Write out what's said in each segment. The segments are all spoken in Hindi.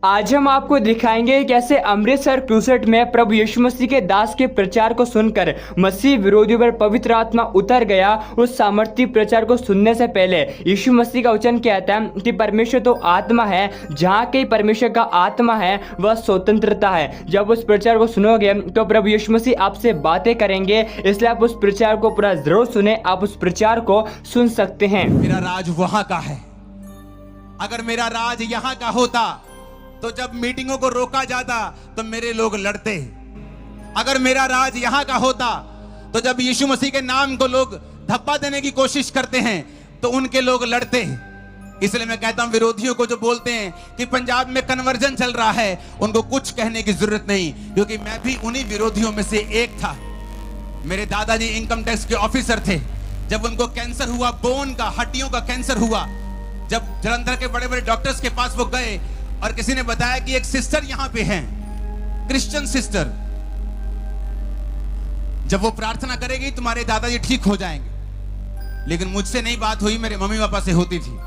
आज हम आपको दिखाएंगे कैसे अमृतसर क्रूसेट में प्रभु यीशु मसीह के दास के प्रचार को सुनकर मसीह विरोधियों पर पवित्र आत्मा उतर गया। उस सामर्थ्य प्रचार को सुनने से पहले यीशु मसीह का वचन कहता है कि परमेश्वर तो आत्मा है, जहाँ कहीं परमेश्वर का आत्मा है वह स्वतंत्रता है। जब उस प्रचार को सुनोगे तो प्रभु यीशु मसीह आपसे बातें करेंगे, इसलिए आप उस प्रचार को पूरा जरूर सुने। आप उस प्रचार को सुन सकते हैं। मेरा राज वहां का है। अगर मेरा राज यहां का होता तो जब मीटिंगों को रोका जाता तो मेरे लोग लड़ते। अगर मेरा राज यहां का होता तो जब यीशु मसीह के नाम को लोग धब्बा देने की कोशिश करते हैं तो उनके लोग लड़ते। इसलिए मैं कहता हूं विरोधियों को जो बोलते हैं कि पंजाब में कन्वर्जन चल रहा है, उनको कुछ कहने की जरूरत नहीं, क्योंकि मैं भी उन्हीं विरोधियों में से एक था। मेरे दादाजी इनकम टैक्स के ऑफिसर थे। जब उनको कैंसर हुआ, बोन का, हड्डियों का कैंसर हुआ, जब जलंधर के बड़े बड़े डॉक्टर्स के पास वो गए और किसी ने बताया कि एक सिस्टर यहां पे हैं, क्रिश्चियन सिस्टर, जब वो प्रार्थना करेगी तुम्हारे दादाजी ठीक हो जाएंगे। लेकिन मुझसे नहीं बात हुई, मेरे मम्मी पापा से होती थी।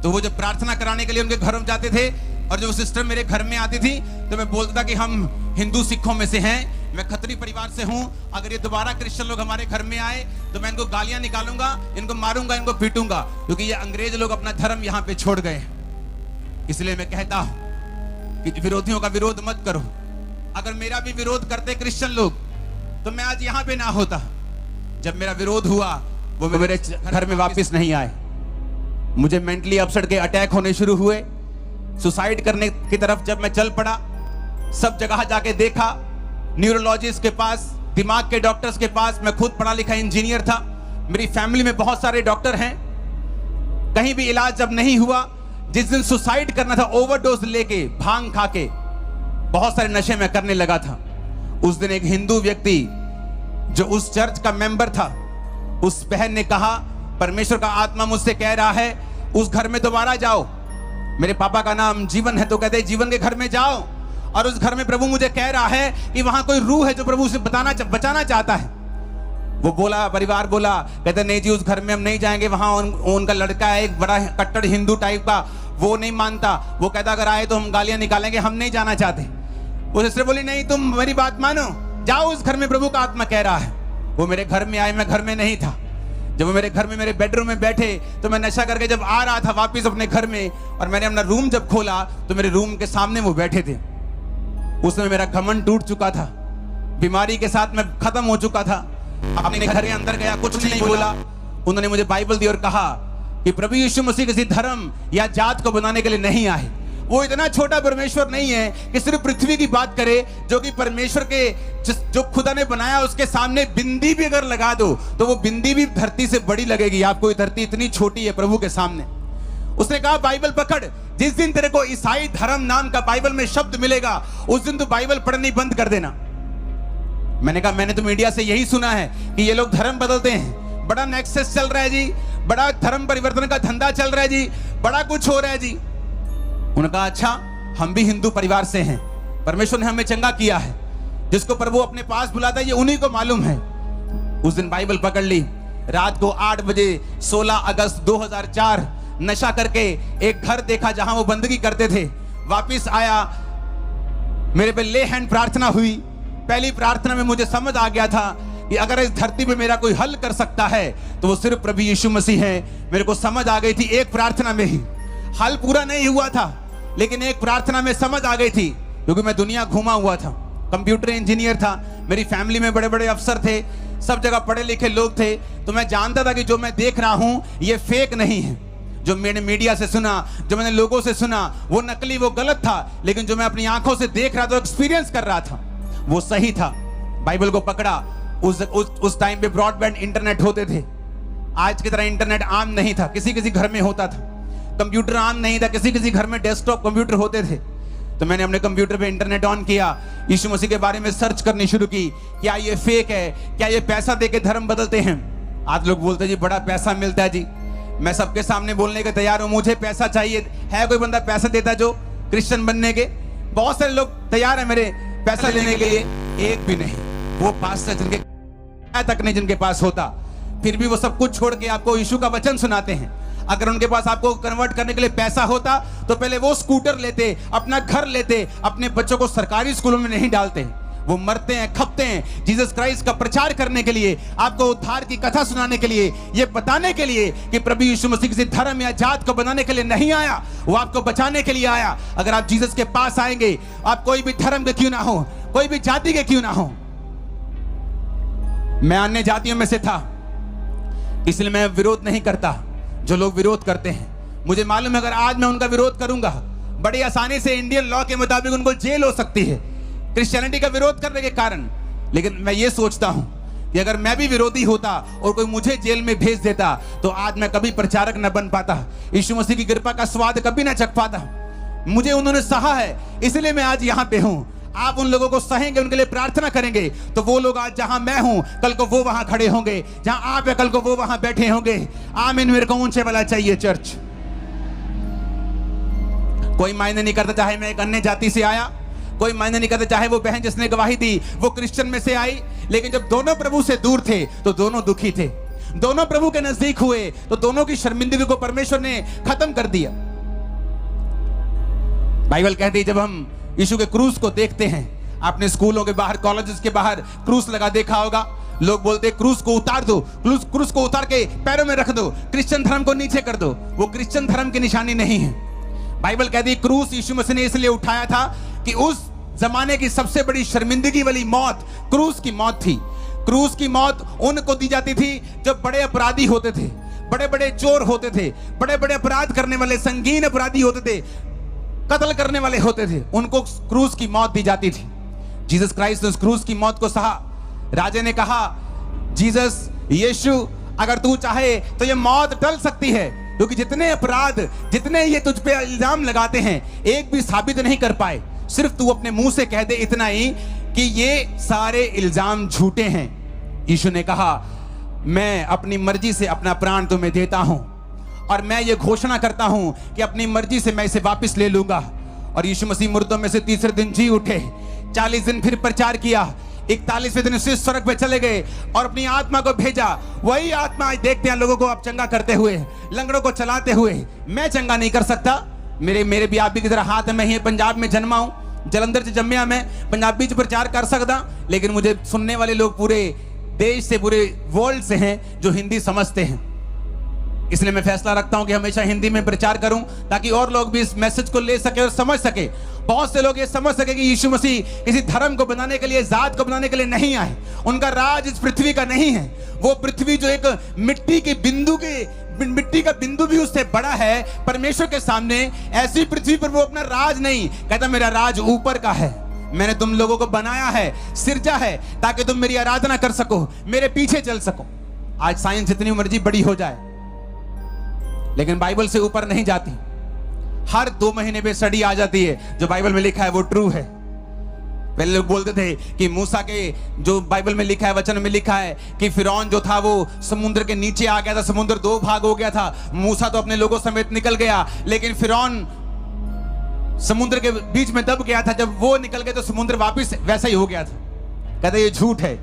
तो वो जब प्रार्थना कराने के लिए उनके घर में जाते थे और जब वो सिस्टर मेरे घर में आती थी तो मैं बोलता था कि हम हिंदू सिखों में से हैं, मैं खत्री परिवार से हूं, अगर ये दोबारा क्रिश्चियन लोग हमारे घर में आए तो मैं इनको गालियां निकालूंगा, इनको मारूंगा, इनको पीटूंगा, क्योंकि ये अंग्रेज लोग अपना धर्म यहां पे छोड़ गए। इसलिए मैं कहता हूं कि विरोधियों का विरोध मत करो। अगर मेरा भी विरोध करते क्रिश्चियन लोग तो मैं आज यहां पे ना होता। जब मेरा विरोध हुआ वो मेरे घर में वापस नहीं आए। मुझे मेंटली अपसेट के अटैक होने शुरू हुए। सुसाइड करने की तरफ जब मैं चल पड़ा, सब जगह जाके देखा, न्यूरोलॉजिस्ट के पास, दिमाग के डॉक्टर्स के पास। मैं खुद पढ़ा लिखा इंजीनियर था, मेरी फैमिली में बहुत सारे डॉक्टर हैं, कहीं भी इलाज जब नहीं हुआ। जिस दिन सुसाइड करना था, ओवरडोज लेके, भांग खा के, बहुत सारे नशे में करने लगा था, उस दिन एक हिंदू व्यक्ति जो उस चर्च का मेंबर था, उस बहन ने कहा, परमेश्वर का आत्मा मुझसे कह रहा है उस घर में दोबारा जाओ। मेरे पापा का नाम जीवन है, तो कहते जीवन के घर में जाओ, और उस घर में प्रभु मुझे कह रहा है कि वहां कोई रूह है जो प्रभु उसे बचाना चाहता है। वो बोला, परिवार बोला, कहते नहीं जी उस घर में हम नहीं जाएंगे, वहां उनका लड़का है एक बड़ा कट्टर हिंदू टाइप का, वो नहीं मानता, वो कहता अगर आए तो हम गालियां निकालेंगे, हम नहीं जाना चाहते। वो सिस्टर बोली नहीं तुम मेरी बात मानो, जाओ उस घर में प्रभु का आत्मा कह रहा है। वो मेरे घर में आए, मैं घर में नहीं था। जब वो मेरे घर में मेरे बेडरूम में बैठे तो मैं नशा करके जब आ रहा था वापिस अपने घर में, और मैंने अपना रूम जब खोला तो मेरे रूम के सामने वो बैठे थे। उसमें मेरा घमंड टूट चुका था, बीमारी के साथ मैं खत्म हो चुका था। अपने घर के अंदर गया, कुछ नहीं बोला। उन्होंने मुझे बाइबल दी और कहा कि प्रभु यीशु मसीह किसी धर्म या जात को बनाने के लिए नहीं आए। वो इतना छोटा परमेश्वर नहीं है कि सिर्फ पृथ्वी की बात करे, जो कि परमेश्वर के जो खुदा ने बनाया उसके सामने बिंदी भी अगर लगा दो तो वो बिंदी भी धरती से बड़ी लगेगी। आपको ये धरती इतनी छोटी है प्रभु के सामने। उसने कहा बाइबल पकड़, जिस दिन तेरे को ईसाई धर्म नाम का बाइबल में शब्द मिलेगा उस दिन तू बाइबल पढ़नी बंद कर देना। मैंने कहा मैंने तो मीडिया से यही सुना है कि ये लोग धर्म बदलते हैं, बड़ा नेक्सस चल रहा है जी, बड़ा धर्म परिवर्तन का धंधा चल रहा है जी, बड़ा कुछ हो रहा है जी। उन्होंने कहा अच्छा, हम भी हिंदू परिवार से हैं, परमेश्वर ने हमें चंगा किया है, जिसको प्रभु अपने पास बुलाता है ये उन्हीं को मालूम है। उस दिन बाइबल पकड़ ली, रात को 8 बजे 16 अगस्त 2004 नशा करके एक घर देखा जहां वो बंदगी करते थे, वापिस आया, मेरे पे ले हैंड प्रार्थना हुई। पहली प्रार्थना में मुझे समझ आ गया था कि अगर इस धरती पे मेरा कोई हल कर सकता है तो वो सिर्फ प्रभु यीशु मसीह है। मेरे को समझ आ गई थी एक प्रार्थना में ही, हल पूरा नहीं हुआ था लेकिन एक प्रार्थना में समझ आ गई थी, क्योंकि मैं दुनिया घूमा हुआ था, कंप्यूटर इंजीनियर था, मेरी फैमिली में बड़े बड़े अफसर थे, सब जगह पढ़े लिखे लोग थे, तो मैं जानता था कि जो मैं देख रहा हूं ये फेक नहीं है। जो मैंने मीडिया से सुना, जो मैंने लोगों से सुना, वो नकली, वो गलत था, लेकिन जो मैं अपनी आंखों से देख रहा था, एक्सपीरियंस कर रहा था, वो सही था। बाइबल को पकड़ा। उस टाइम पे ब्रॉडबैंड इंटरनेट होते थे, आज की तरह इंटरनेट आम नहीं था, किसी किसी घर में होता था। कंप्यूटर आम नहीं था, किसी किसी घर में डेस्कटॉप कंप्यूटर होते थे। तो मैंने अपने कंप्यूटर पे इंटरनेट ऑन किया, यीशु मसीह के बारे में सर्च करनी शुरू की, क्या ये फेक है, क्या ये पैसा देके धर्म बदलते हैं। आज लोग बोलते हैं जी बड़ा पैसा मिलता है जी, मैं सबके सामने बोलने के तैयार हूं, मुझे पैसा चाहिए। है कोई बंदा पैसा देता जो क्रिश्चियन बनने के? बहुत सारे लोग तैयार है मेरे पैसा लेने के लिए, एक भी नहीं। वो पास्टर जिनके तक नहीं जिनके पास होता, फिर भी वो सब कुछ छोड़ के आपको यीशु का वचन सुनाते हैं, अगर उनके पास आपको कन्वर्ट करने के लिए पैसा होता तो पहले वो स्कूटर लेते, अपना घर लेते, अपने बच्चों को सरकारी स्कूलों में नहीं डालते। वो मरते हैं, खपते हैं जीसस क्राइस्ट का प्रचार करने के लिए, आपको उद्धार की कथा सुनाने के लिए, ये बताने के लिए कि प्रभु यीशु मसीह किसी धर्म या जात को बनाने के लिए नहीं आया, वो आपको बचाने के लिए आया। अगर आप जीसस के पास आएंगे, आप कोई भी धर्म के क्यों ना हो, कोई भी जाति के क्यों ना हो। मैं अन्य जातियों में से था, इसलिए मैं विरोध नहीं करता जो लोग विरोध करते हैं। मुझे मालूम है अगर आज मैं उनका विरोध करूंगा, बड़ी आसानी से इंडियन लॉ के मुताबिक उनको जेल हो सकती है क्रिश्चियनिटी का विरोध करने के कारण। लेकिन मैं ये सोचता हूं कि अगर मैं भी विरोधी होता और कोई मुझे जेल में भेज देता तो आज मैं कभी प्रचारक न बन पाता, यीशु मसीह की कृपा का स्वाद कभी ना चख पाता। मुझे उन्होंने सहा है, इसलिए मैं आज यहां पे हूं। आप उन लोगों को सहेंगे, उनके लिए प्रार्थना करेंगे तो वो लोग आज जहां मैं हूं कल को वो वहां खड़े होंगे, जहां आप है कल को वो वहां बैठे होंगे। आमीन। मेरे को ऊंचे वाला चाहिए चर्च। कोई मायने नहीं करता चाहे मैं एक अन्य जाति से आया, कोई मायने नहीं करता चाहे वो बहन जिसने गवाही दी वो क्रिश्चियन में से आई। लेकिन जब दोनों प्रभु से दूर थे तो दोनों दुखी थे। दोनों प्रभु के नजदीक हुए तो दोनों की शर्मिंदगी को परमेश्वर ने खत्म कर दिया। बाइबल कहती है जब हम यीशु के क्रूस को देखते हैं, आपने स्कूलों के बाहर, कॉलेजेस के बाहर क्रूस लगा देखा होगा। लोग बोलते क्रूस को उतार दो, क्रूस को उतार के पैरों में रख दो, क्रिश्चियन धर्म को नीचे कर दो। वो क्रिश्चियन धर्म की निशानी नहीं है। बाइबल कहती है क्रूस यीशु मसीह ने इसलिए उठाया था कि उस जमाने की सबसे बड़ी शर्मिंदगी वाली मौत क्रूस की मौत थी। क्रूस की मौत उनको दी जाती थी जो बड़े अपराधी होते थे, बड़े बड़े चोर होते थे, बड़े बड़े अपराध करने वाले, संगीन अपराधी होते थे, कत्ल करने वाले होते थे, उनको क्रूस की मौत दी जाती थी। जीसस क्राइस्ट ने उस क्रूस की मौत को सहा। राजे ने कहा जीसस, यीशु, अगर तू चाहे तो ये मौत टल सकती है, क्योंकि जितने अपराध, जितने ये तुझ पे इल्जाम लगाते हैं, एक भी साबित नहीं कर पाए। सिर्फ तू अपने मुंह से कह दे इतना ही कि ये सारे इल्जाम झूठे हैं। यीशु ने कहा मैं अपनी मर्जी से अपना प्राण तुम्हें देता हूं और मैं ये घोषणा करता हूं कि अपनी मर्जी से मैं इसे वापस ले लूंगा। और यीशु मसीह मुर्दों में से तीसरे दिन जी उठे, 40 दिन फिर प्रचार किया, 41वें दिन उसी स्वर्ग पे चले गए और अपनी आत्मा को भेजा। वही आत्मा आज देखते हैं लोगों को आप चंगा करते हुए, लंगड़ों को चलाते हुए। मैं चंगा नहीं कर सकता, मेरे भी आप भी की तरह हाथ है। मैं ही पंजाब में जन्मा हूं, जलंधर से जम्मिया, मैं पंजाबी च प्रचार कर सकता, लेकिन मुझे सुनने वाले लोग पूरे देश से, पूरे वर्ल्ड से हैं जो हिंदी समझते हैं। इसलिए मैं फैसला रखता हूं कि हमेशा हिंदी में प्रचार करूं ताकि और लोग भी इस मैसेज को ले सके और समझ सके। बहुत से लोग ये समझ सके कि यीशु मसीह किसी धर्म को बनाने के लिए, जात को बनाने के लिए नहीं आए। उनका राज इस पृथ्वी का नहीं है। वो पृथ्वी जो एक मिट्टी का बिंदु भी उससे बड़ा है परमेश्वर के सामने, ऐसी पृथ्वी पर वो अपना राज नहीं कहता। मेरा राज ऊपर का है, मैंने तुम लोगों को बनाया है, सिरजा है ताकि तुम मेरी आराधना कर सको, मेरे पीछे चल सको। आज साइंस जितनी मर्जी बड़ी हो जाए लेकिन बाइबल से ऊपर नहीं जाती। हर 2 महीने पे स्टडी आ जाती है, जो बाइबल में लिखा है वो ट्रू है। पहले लोग बोलते थे कि मूसा के जो बाइबल में लिखा है, वचन में लिखा है कि फिरौन जो था वो समुद्र के नीचे आ गया था, समुद्र 2 भाग हो गया था, मूसा तो अपने लोगों समेत निकल गया, लेकिन फिरौन समुद्र के बीच में दब गया था। जब वो निकल गए तो समुद्र वापस वैसा ही हो गया था। कहते ये झूठ है।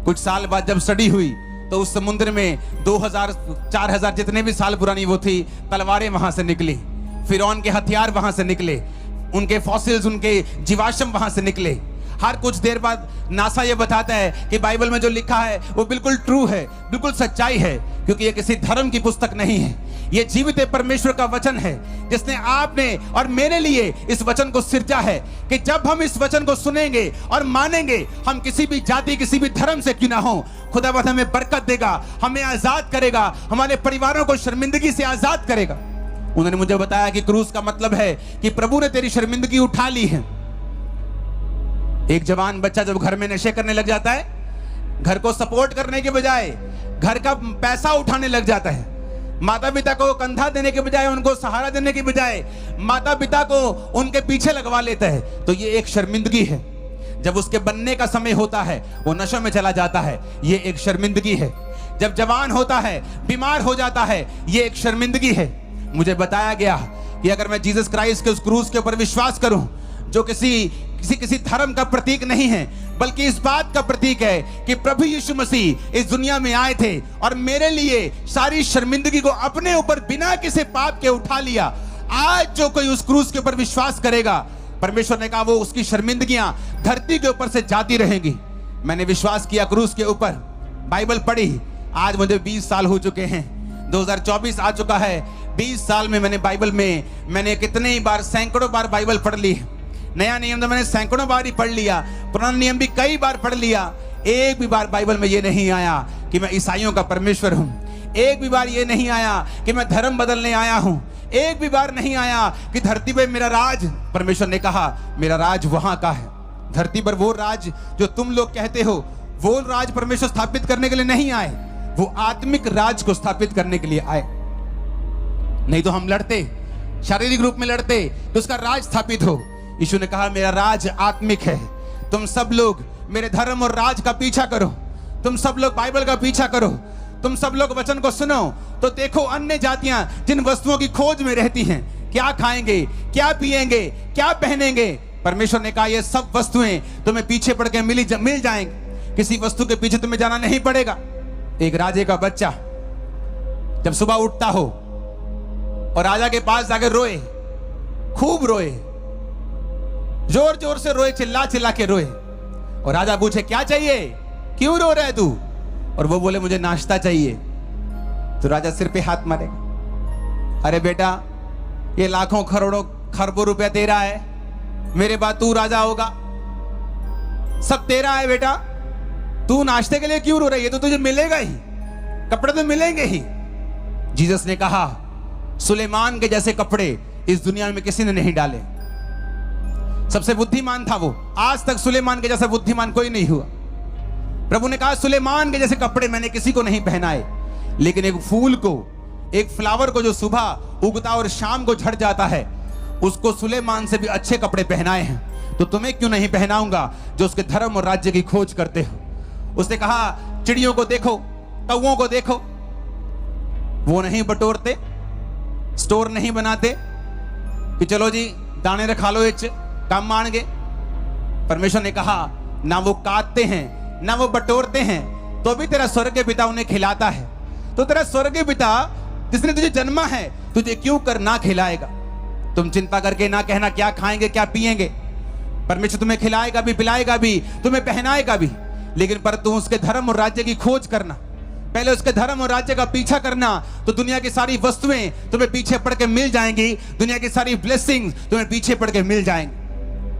कुछ साल बाद जब स्टडी हुई तो उस समुद्र में 2000 4000 जितने भी साल पुरानी वो थी तलवारें वहां से निकली, फिरौन के हथियार वहां से निकले, उनके फॉसिल्स, उनके जीवाश्म वहां से निकले। हर कुछ देर बाद नासा ये बताता है कि बाइबल में जो लिखा है वो बिल्कुल ट्रू है, बिल्कुल सच्चाई है, क्योंकि ये किसी धर्म की पुस्तक नहीं है। ये जीवित परमेश्वर का वचन है जिसने आपने और मेरे लिए इस वचन को सिरजा है कि जब हम इस वचन को सुनेंगे और मानेंगे, हम किसी भी जाति, किसी भी धर्म से क्यों ना हो, खुदावंद हमें बरकत देगा, हमें आजाद करेगा, हमारे परिवारों को शर्मिंदगी से आजाद करेगा। उन्होंने मुझे बताया कि क्रूस का मतलब है कि प्रभु ने तेरी शर्मिंदगी उठा ली है। एक जवान बच्चा जब घर में नशे करने लग जाता है, घर को सपोर्ट करने के बजाय घर का पैसा उठाने लग जाता है, माता पिता को कंधा देने के बजाय, उनको सहारा देने के बजाय माता पिता को उनके पीछे लगवा लेता है, तो ये एक शर्मिंदगी है। जब उसके बनने का समय होता है वो नशे में चला जाता है, ये एक शर्मिंदगी है। जब जवान होता है, बीमार हो जाता है, ये एक शर्मिंदगी है। मुझे बताया गया कि अगर मैं जीसस क्राइस्ट के उस क्रूस के ऊपर विश्वास करूं जो किसी धर्म का प्रतीक नहीं है, बल्कि इस बात का प्रतीक है कि प्रभु यीशु मसीह इस दुनिया में आए थे और मेरे लिए सारी शर्मिंदगी को अपने ऊपर बिना किसी पाप के उठा लिया। आज जो कोई उस क्रूस के ऊपर विश्वास करेगा, परमेश्वर ने कहा वो उसकी शर्मिंदगियां धरती के ऊपर से जाती रहेंगी। मैंने विश्वास किया क्रूस के ऊपर, बाइबल पढ़ी, आज मुझे 20 साल हो चुके हैं, 2024 आ चुका है। 20 साल में मैंने बाइबल में मैंने कितने ही बार, सैकड़ों बार बाइबल पढ़ ली। नया नियम तो मैंने सैकड़ों बार ही पढ़ लिया, पुराना नियम भी कई बार पढ़ लिया। एक भी बार बाइबल में ये नहीं आया कि मैं ईसाइयों का परमेश्वर हूं। एक भी बार ये नहीं आया कि मैं धर्म बदलने आया हूं। एक भी बार नहीं आया कि धरती पे मेरा राज, परमेश्वर ने कहा मेरा राज वहां का है। धरती पर वो राज जो तुम लोग कहते हो, वो राज परमेश्वर स्थापित करने के लिए नहीं आए, वो आत्मिक राज को स्थापित करने के लिए आए। नहीं तो हम लड़ते, शारीरिक रूप में लड़ते तो उसका राज स्थापित हो। यीशु ने कहा मेरा राज आत्मिक है। तुम सब लोग मेरे धर्म और राज का पीछा करो, तुम सब लोग बाइबल का पीछा करो, तुम सब लोग वचन को सुनो, तो देखो अन्य जातियां जिन वस्तुओं की खोज में रहती हैं, क्या खाएंगे, क्या पिएंगे, क्या पहनेंगे, परमेश्वर ने कहा ये सब वस्तुएं तुम्हें पीछे पड़ के मिल जाएंगे। किसी वस्तु के पीछे तुम्हें जाना नहीं पड़ेगा। एक राजे का बच्चा जब सुबह उठता हो और राजा के पास जाकर रोए, खूब रोए, जोर जोर से रोए, चिल्ला चिल्ला के रोए, और राजा पूछे क्या चाहिए, क्यों रो रहा है तू, और वो बोले मुझे नाश्ता चाहिए, तो राजा सिर पे हाथ मारेगा। अरे बेटा ये लाखों करोड़ों खरबों रुपया तेरा है, मेरे बाद तू राजा होगा, सब तेरा है बेटा, तू नाश्ते के लिए क्यों रो रही है, तो तुझे मिलेगा ही, कपड़े तो मिलेंगे ही। जीसस ने कहा सुलेमान के जैसे कपड़े इस दुनिया में किसी ने नहीं डाले। सबसे बुद्धिमान था वो, आज तक सुलेमान के जैसा बुद्धिमान कोई नहीं हुआ। प्रभु ने कहा सुलेमान के जैसे कपड़े मैंने किसी को नहीं पहनाए, लेकिन एक फूल को, एक फ्लावर को जो सुबह उगता और शाम को झड़ जाता है, उसको सुलेमान से भी अच्छे कपड़े पहनाए हैं। तो तुम्हें क्यों नहीं पहनाऊंगा जो उसके धर्म और राज्य की खोज करते हो। उसने कहा चिड़ियों को देखो, कौओं को देखो, वो नहीं बटोरते, स्टोर नहीं बनाते कि चलो जी दाने रखा लो इच काम मांगे। परमेश्वर ने कहा ना वो काटते हैं ना वो बटोरते हैं, तो भी तेरा स्वर्गीय पिता उन्हें खिलाता है। तो तेरा स्वर्गीय पिता जिसने तुझे जन्मा है तुझे क्यों कर ना खिलाएगा। तुम चिंता करके ना कहना क्या खाएंगे क्या पिएंगे। परमेश्वर तुम्हें खिलाएगा भी, पिलाएगा भी, तुम्हें पहनाएगा भी, लेकिन पर तुम उसके धर्म और राज्य की खोज करना, पहले उसके धर्म और राज्य का पीछा करना, तो दुनिया की सारी वस्तुएं तुम्हें पीछे पड़ के मिल जाएंगी, दुनिया की सारी ब्लेसिंग्स तुम्हें पीछे पड़ के मिल जाएंगी।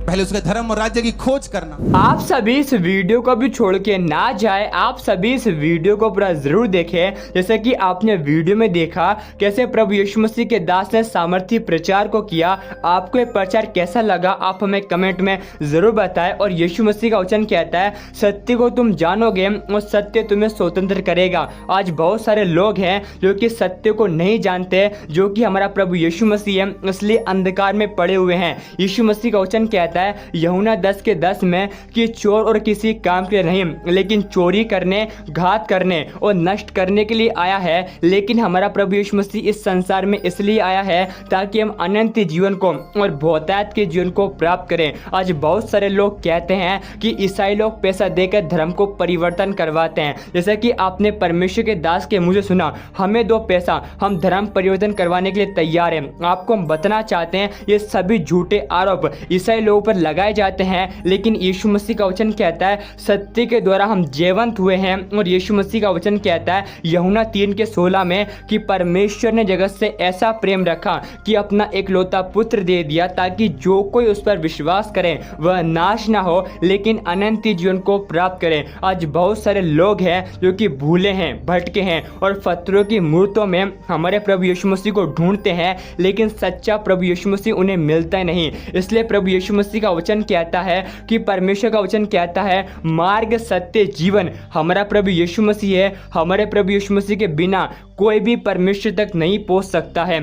पहले उसके धर्म और राज्य की खोज करना। आप सभी इस वीडियो को भी छोड़ के ना जाए, आप सभी इस वीडियो को पूरा जरूर देखें। जैसे कि आपने वीडियो में देखा कैसे प्रभु यीशु मसीह के दास ने सामर्थ्य प्रचार को किया। आपको ये प्रचार कैसा लगा आप हमें कमेंट में जरूर बताएं। और यीशु मसीह का वचन कहता है सत्य को तुम जानोगे और सत्य तुम्हें स्वतंत्र करेगा। आज बहुत सारे लोग हैं जो कि सत्य को नहीं जानते, जो कि हमारा प्रभु यीशु मसीह है, इसलिए अंधकार में पड़े हुए हैं। यीशु मसीह का वचन कहता है यूहन्ना 10:10 में कि चोर और किसी काम के लिए नहीं, लेकिन चोरी करने, घात करने और नष्ट करने के लिए आया है। लेकिन हमारा प्रभु यीशु मसीह इस संसार में इसलिए आया है ताकि हम अनंत जीवन को और बहुतायत के जीवन को प्राप्त करें। आज बहुत सारे लोग कहते हैं कि ईसाई लोग पैसा देकर धर्म को परिवर्तन करवाते हैं। जैसे कि आपने परमेश्वर के दास के मुंह से सुना, हमें दो पैसा, हम धर्म परिवर्तन करवाने के लिए तैयार हैं। आपको हम बताना चाहते हैं ये सभी झूठे आरोप ईसाई लोगों पर लगाए जाते हैं, लेकिन यीशु मसीह का वचन कहता है सत्य के द्वारा हम जीवंत हुए हैं। और यीशु मसीह का वचन कहता है यूहन्ना 3:16 में कि परमेश्वर ने जगत से ऐसा प्रेम रखा कि अपना एकलौता पुत्र दे दिया ताकि जो कोई उस पर विश्वास करे वह नाश ना हो लेकिन अनंत जीवन को प्राप्त करे। आज बहुत सारे लोग हैं जो कि भूले हैं, भटके हैं और पत्थरों की मूर्तों में हमारे प्रभु यीशु मसीह को ढूंढते हैं, लेकिन सच्चा प्रभु यीशु मसीह उन्हें मिलता नहीं। इसलिए प्रभु यीशु मसीह का वचन कहता है कि परमेश्वर का वचन कहता है मार्ग, सत्य, जीवन हमारा प्रभु यीशु मसीह है। हमारे प्रभु यीशु मसीह के बिना कोई भी परमेश्वर तक नहीं पहुंच सकता है।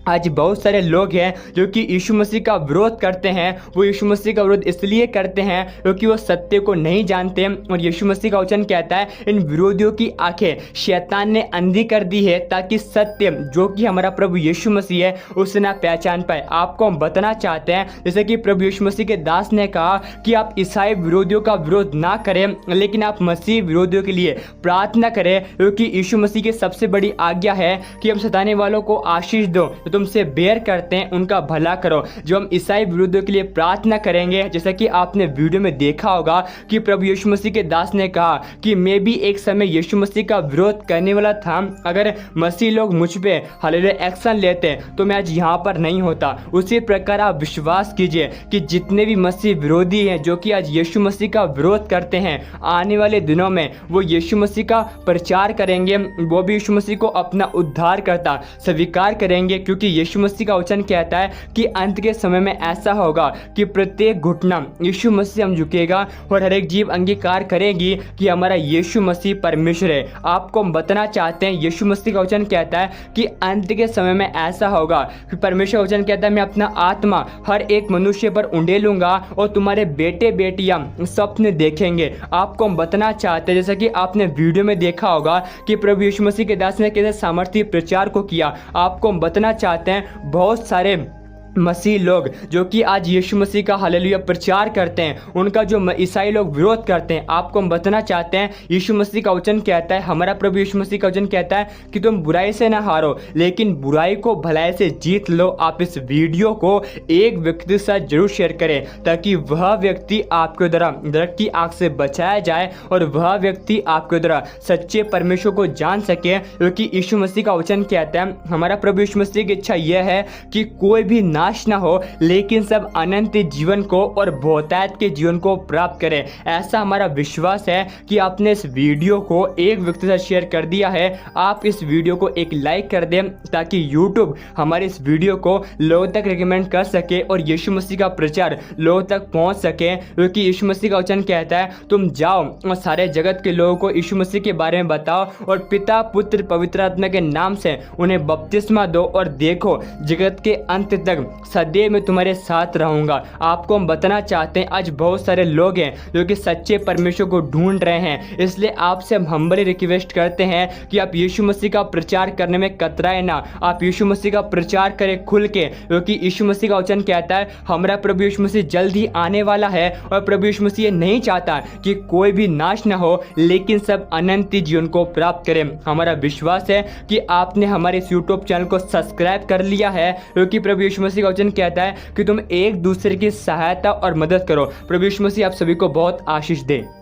आज बहुत सारे लोग हैं जो कि यीशु मसीह का विरोध करते हैं। वो यीशु मसीह का विरोध इसलिए करते हैं क्योंकि वो सत्य को नहीं जानते। और यीशु मसीह का वचन कहता है, इन विरोधियों की आंखें शैतान ने अंधी कर दी है ताकि सत्य जो कि हमारा प्रभु यीशु मसीह है उसे ना पहचान पाए। आपको हम बताना चाहते हैं, जैसे कि प्रभु यीशु मसीह के दास ने कहा कि आप ईसाई विरोधियों का विरोध ना करें, लेकिन आप मसीह विरोधियों के लिए प्रार्थना करें, क्योंकि यीशु मसीह की सबसे बड़ी आज्ञा है कि हम सताने वालों को आशीष दो, तुमसे बेर करते हैं उनका भला करो। जो हम ईसाई विरोधियों के लिए प्रार्थना करेंगे, जैसा कि आपने वीडियो में देखा होगा कि प्रभु यीशु मसीह के दास ने कहा कि मैं भी एक समय यीशु मसीह का विरोध करने वाला था। अगर मसीह लोग मुझ पे हालेलुया एक्शन लेते तो मैं आज यहाँ पर नहीं होता। उसी प्रकार आप विश्वास कीजिए कि जितने भी मसीह विरोधी हैं जो कि आज यीशु मसीह का विरोध करते हैं, आने वाले दिनों में वो यीशु मसीह का प्रचार करेंगे, वो भी यीशु मसीह को अपना उद्धार करता स्वीकार करेंगे। क्योंकि यीशु मसीह का वचन कहता है कि अंत के समय में ऐसा होगा कि प्रत्येक घुटना यीशु मसीह हम झुकेगा और हर एक जीव अंगीकार करेगी कि हमारा यीशु मसीह परमेश्वर है। आपको हम बताना चाहते हैं, यीशु मसीह का वचन कहता है कि अंत के समय में ऐसा होगा कि परमेश्वर वचन कहता है, मैं अपना आत्मा हर एक मनुष्य पर उंडेलूंगा और तुम्हारे बेटे बेटियां स्वप्न देखेंगे। आपको हम बताना चाहते हैं, जैसा कि आपने वीडियो में देखा होगा कि प्रभु यीशु मसीह के दास ने कैसे सामर्थ्य प्रचार को किया। आपको हम बताना चाहते हैं, बहुत सारे मसीह लोग जो कि आज यीशु मसीह का हालेलुया प्रचार करते हैं, उनका जो ईसाई लोग विरोध करते हैं, आपको हम बताना चाहते हैं, यीशु मसीह का वचन कहता है, हमारा प्रभु यीशु मसीह का वचन कहता है कि तुम बुराई से ना हारो लेकिन बुराई को भलाई से जीत लो। आप इस वीडियो को एक व्यक्ति के साथ जरूर शेयर करें ताकि वह व्यक्ति आपके द्वारा नरक की आग से बचाया जाए और वह व्यक्ति आपके द्वारा सच्चे परमेश्वर को जान सके। क्योंकि यीशु मसीह का वचन कहता है, हमारा प्रभु यीशु मसीह की इच्छा यह है कि कोई भी नाश ना हो लेकिन सब अनंत जीवन को और बहुतायत के जीवन को प्राप्त करें। ऐसा हमारा विश्वास है कि आपने इस वीडियो को एक व्यक्ति से शेयर कर दिया है। आप इस वीडियो को एक लाइक कर दें ताकि YouTube हमारे इस वीडियो को लोगों तक रिकमेंड कर सके और यीशु मसीह का प्रचार लोगों तक पहुंच सके। क्योंकि यीशु मसीह का वचन कहता है, तुम जाओ और सारे जगत के लोगों को यीशु मसीह के बारे में बताओ और पिता पुत्र पवित्र आत्मा के नाम से उन्हें बपतिस्मा दो और देखो जगत के अंत तक सदैव मैं तुम्हारे साथ रहूंगा। आपको हम बताना चाहते हैं, आज बहुत सारे लोग हैं जो कि सच्चे परमेश्वर को ढूंढ रहे हैं, इसलिए आपसे हम हम्बली रिक्वेस्ट करते हैं कि आप यीशु मसीह का प्रचार करने में कतराए ना। आप यीशु मसीह का प्रचार करें खुल के, क्योंकि यीशु मसीह का वचन कहता है, हमारा प्रभु यीशु मसीह जल्द ही आने वाला है और प्रभु यीशु मसीह ये नहीं चाहता कि कोई भी नाश ना हो लेकिन सब अनंत जीवन को प्राप्त करें। हमारा विश्वास है कि आपने हमारे इस यूट्यूब चैनल को सब्सक्राइब कर लिया है, क्योंकि प्रभु यीशु मसीह का वचन कहता है कि तुम एक दूसरे की सहायता और मदद करो। प्रभु यीशु मसीह आप सभी को बहुत आशीष दे।